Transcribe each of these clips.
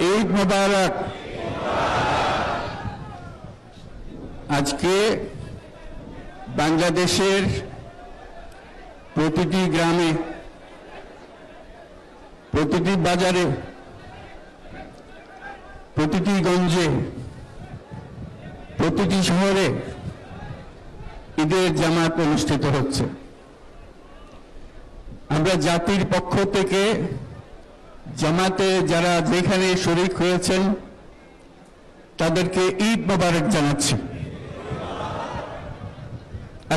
ঈদ মুবারক। আজকে বাংলাদেশের প্রতিটি গ্রামে, প্রতিটি বাজারে, প্রতিটি গঞ্জে, প্রতিটি শহরে ঈদের জামাত অনুষ্ঠিত হচ্ছে। আমরা জাতির পক্ষ থেকে জামাতে যারা যেখানে শরীক হয়েছেন তাদেরকে ঈদ মোবারক জানাচ্ছি।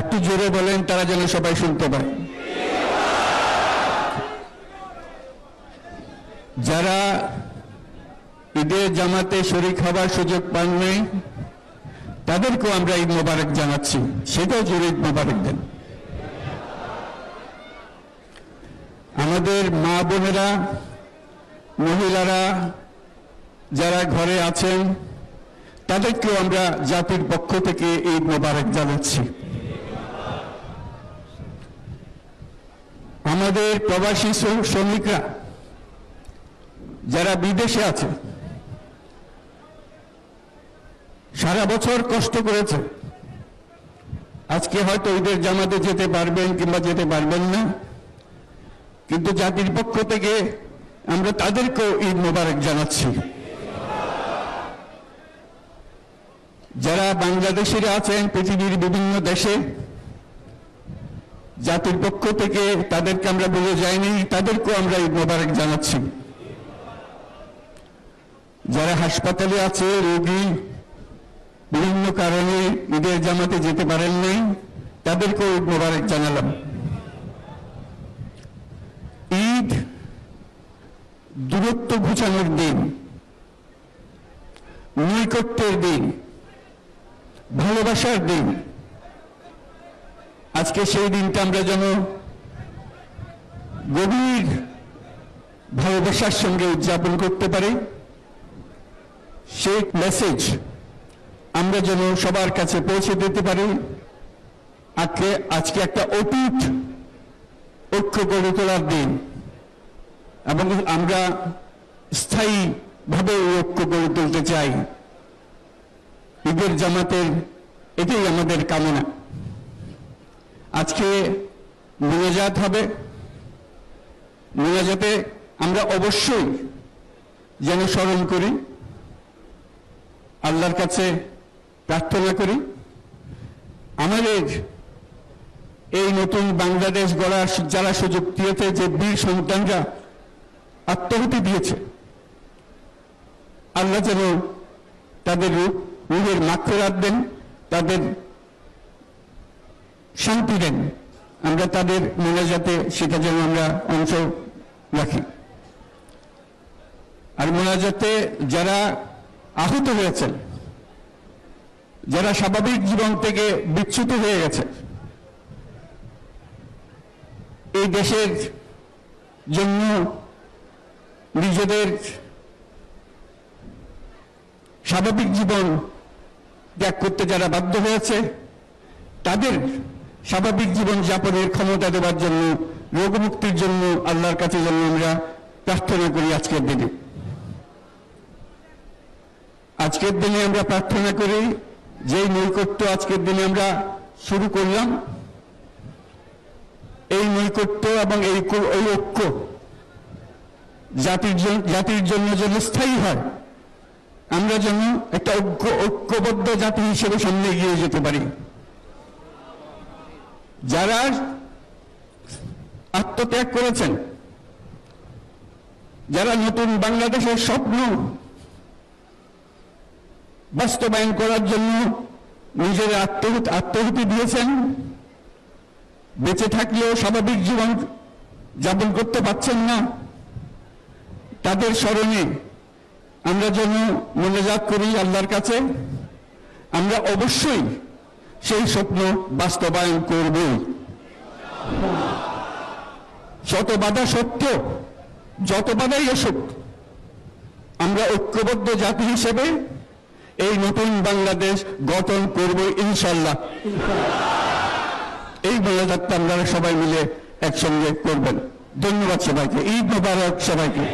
একটু জোরে বলেন, তারা যেন সবাই শুনতে পায়। যারা ঈদের জামাতে শরীক হবার সুযোগ পাননি তাদেরকেও আমরা ঈদ মোবারক জানাচ্ছি, সেটাও জোরে ঈদ মোবারক দেন। আমাদের মা বোনেরা, মহিলারা যারা ঘরে আছেন তাদেরকেও আমরা জাতির পক্ষ থেকে ঈদ মোবারক জানাচ্ছি। আমাদের প্রবাসী শ্রমিকরা যারা বিদেশে আছে, সারা বছর কষ্ট করেছে, আজকে হয়তো ঈদের জামাতে যেতে পারবেন কিংবা যেতে পারবেন না, কিন্তু জাতির পক্ষ থেকে আমরা তাদেরকেও ঈদ মোবারক জানাচ্ছি। যারা বাংলাদেশিরা আছেন পৃথিবীর বিভিন্ন দেশে, জাতির পক্ষ থেকে তাদেরকে আমরা বলে যাইনি, তাদেরকেও আমরা ঈদ মোবারক জানাচ্ছি। যারা হাসপাতালে আছে, রোগী বিভিন্ন কারণে ঈদের জামাতে যেতে পারেন নাই, তাদেরকেও ঈদ মোবারক জানালাম। ঈদ দূরত্ব ঘুচানোর দিন, নৈকট্যের দিন, ভালোবাসার দিন। আজকে সেই দিনটা আমরা যেন গভীর ভালোবাসার সঙ্গে উদযাপন করতে পারি, সেই মেসেজ আমরা যেন সবার কাছে পৌঁছে দিতে পারি। আজকে একটা অটুট ঐক্য গড়ে তোলার দিন, এবং আমরা স্থায়ীভাবে এই ঐক্য গড়ে তুলতে চাই। ঈদের জামাতের এটাই আমাদের কামনা। আজকে মোনাজাত হবে, মোনাজাতে আমরা অবশ্যই যেন স্মরণ করি, আল্লাহর কাছে প্রার্থনা করি। আমাদের এই নতুন বাংলাদেশ গড়ার যারা সুযোগ দিয়েছে, যে বীর সন্তানরা আত্মাহুতি দিয়েছে, আল্লাহ যেন তাদের রূহের মাগফিরাত দেন, তাদের শান্তি দেন। আমরা তাদের মোনাজাতে সেটা যেন আমরা অংশ রাখি। আর মোনাজাতে যারা আহত হয়েছেন, যারা স্বাভাবিক জীবন থেকে বিচ্যুত হয়ে গেছে, এই দেশের জন্য নিজেদের স্বাভাবিক জীবন ত্যাগ করতে যারা বাধ্য হয়েছে, তাদের স্বাভাবিক জীবন যাপনের ক্ষমতা দেওয়ার জন্য, রোগমুক্তির জন্য আল্লাহর কাছে যেন আমরা প্রার্থনা করি। আজকের দিনে আমরা প্রার্থনা করি, যেই নৈকট্য আজকের দিনে আমরা শুরু করলাম, এই নৈকট্য এবং এই ঐক্য জাতির জন্য যেন স্থায়ী হয়, আমরা যেন একটা ঐক্যবদ্ধ জাতি হিসেবে সামনে এগিয়ে যেতে পারি। যারা আত্মত্যাগ করেছেন, যারা নতুন বাংলাদেশের স্বপ্ন বাস্তবায়ন করার জন্য নিজের আত্মাহুতি দিয়েছেন, বেঁচে থাকলেও স্বাভাবিক জীবন যাপন করতে পারছেন না, তাদের স্মরণে আমরা যেন মোনাজাত করি আল্লাহর কাছে। আমরা অবশ্যই সেই স্বপ্ন বাস্তবায়ন করব। শত বাধা সত্ত্বেও, যত বাধাই আসুক, আমরা ঐক্যবদ্ধ জাতি হিসেবে এই নতুন বাংলাদেশ গঠন করব ইনশাআল্লাহ। এই মোনাজাতটা আপনারা সবাই মিলে একসঙ্গে করবেন। ধন্যবাদ সবাইকে। ঈদ মোবারক সবাইকে।